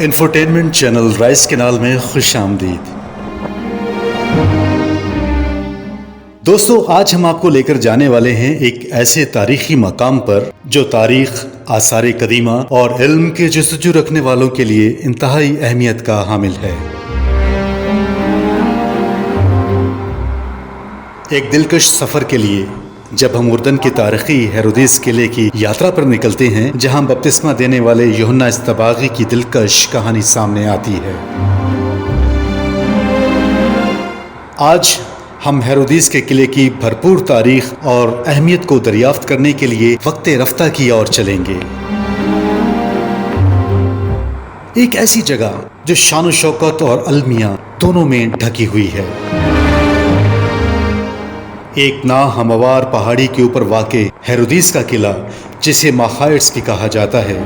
Infotainment channel rice Kunal میں خوش آمدید۔ دوستو، آج ہم آپ کو لے کر جانے والے ہیں ایک ایسے تاریخی مقام پر جو تاریخ، آثار قدیمہ اور علم کے جستجو رکھنے والوں کے لیے انتہائی اہمیت کا حامل ہے۔ ایک دلکش سفر کے لیے جب ہم اردن کے تاریخی ہیرودیس قلعے کی یاترا پر نکلتے ہیں، جہاں بپتسمہ دینے والے یوحنا اصطباغی کی دلکش کہانی سامنے آتی ہے۔ آج ہم ہیرودیس کے قلعے کی بھرپور تاریخ اور اہمیت کو دریافت کرنے کے لیے وقت رفتہ کی اور چلیں گے۔ ایک ایسی جگہ جو شان و شوکت اور المیہ دونوں میں ڈھکی ہوئی ہے۔ ایک ناہموار پہاڑی کے اوپر واقع ہیرودیس کا قلعہ، جسے ماخائٹس بھی کہا جاتا ہے۔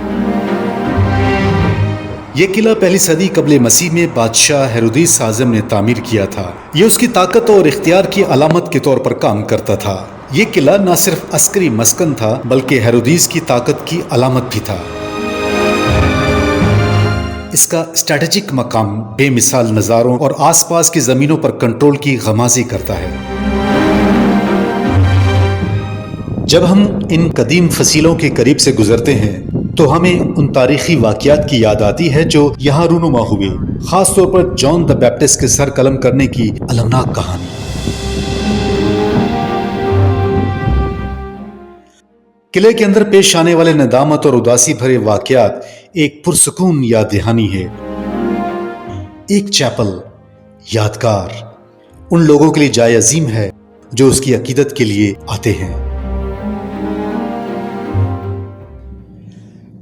یہ قلعہ پہلی صدی قبل مسیح میں بادشاہ ہیرودیس اعظم نے تعمیر کیا تھا۔ یہ اس کی طاقت اور اختیار کی علامت کے طور پر کام کرتا تھا۔ یہ قلعہ نہ صرف عسکری مسکن تھا بلکہ ہیرودیس کی طاقت کی علامت بھی تھا۔ اس کا اسٹریٹجک مقام بے مثال نظاروں اور آس پاس کی زمینوں پر کنٹرول کی غمازی کرتا ہے۔ جب ہم ان قدیم فصیلوں کے قریب سے گزرتے ہیں تو ہمیں ان تاریخی واقعات کی یاد آتی ہے جو یہاں رونما ہوئے، خاص طور پر جان دی بیپٹسٹ کے سر قلم کرنے کی المناک کہانی۔ قلعے کے اندر پیش آنے والے ندامت اور اداسی بھرے واقعات ایک پرسکون یاد دہانی ہے۔ ایک چیپل یادگار ان لوگوں کے لیے جائے عظیم ہے جو اس کی عقیدت کے لیے آتے ہیں۔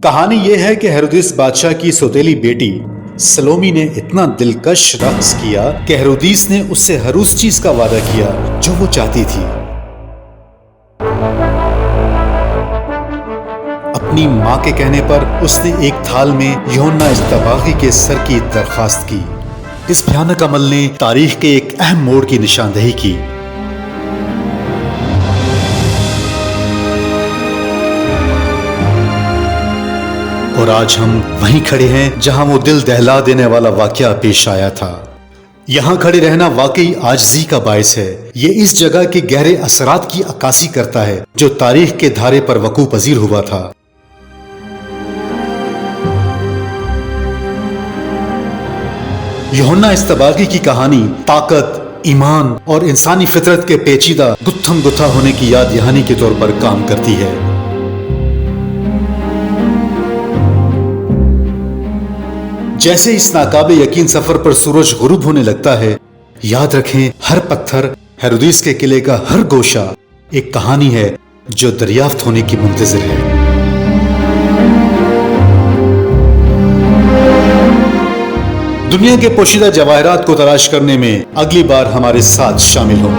کہانی یہ ہے کہ ہیرودیس بادشاہ کی سوتیلی بیٹی سلومی نے اتنا دلکش رقص کیا کہ ہیرودیس نے اس سے ہر اس چیز کا وعدہ کیا جو وہ چاہتی تھی۔ اپنی ماں کے کہنے پر اس نے ایک تھال میں یوحنا اصطباغی کے سر کی درخواست کی۔ اس بھیانک عمل نے تاریخ کے ایک اہم موڑ کی نشاندہی کی۔ اور آج ہم وہیں کھڑے ہیں جہاں وہ دل دہلا دینے والا واقعہ پیش آیا تھا۔ یہاں کھڑے رہنا واقعی عاجزی کا باعث ہے۔ یہ اس جگہ کے گہرے اثرات کی عکاسی کرتا ہے جو تاریخ کے دھارے پر وقوع پذیر ہوا تھا۔ یوحنا اصطباغی کی کہانی طاقت، ایمان اور انسانی فطرت کے پیچیدہ گتھم گتھا ہونے کی یاد دہانی کے طور پر کام کرتی ہے۔ جیسے اس ناقابل یقین سفر پر سورج غروب ہونے لگتا ہے، یاد رکھیں ہر پتھر، ہیرودیس کے قلعے کا ہر گوشہ ایک کہانی ہے جو دریافت ہونے کی منتظر ہے۔ دنیا کے پوشیدہ جواہرات کو تلاش کرنے میں اگلی بار ہمارے ساتھ شامل ہوں۔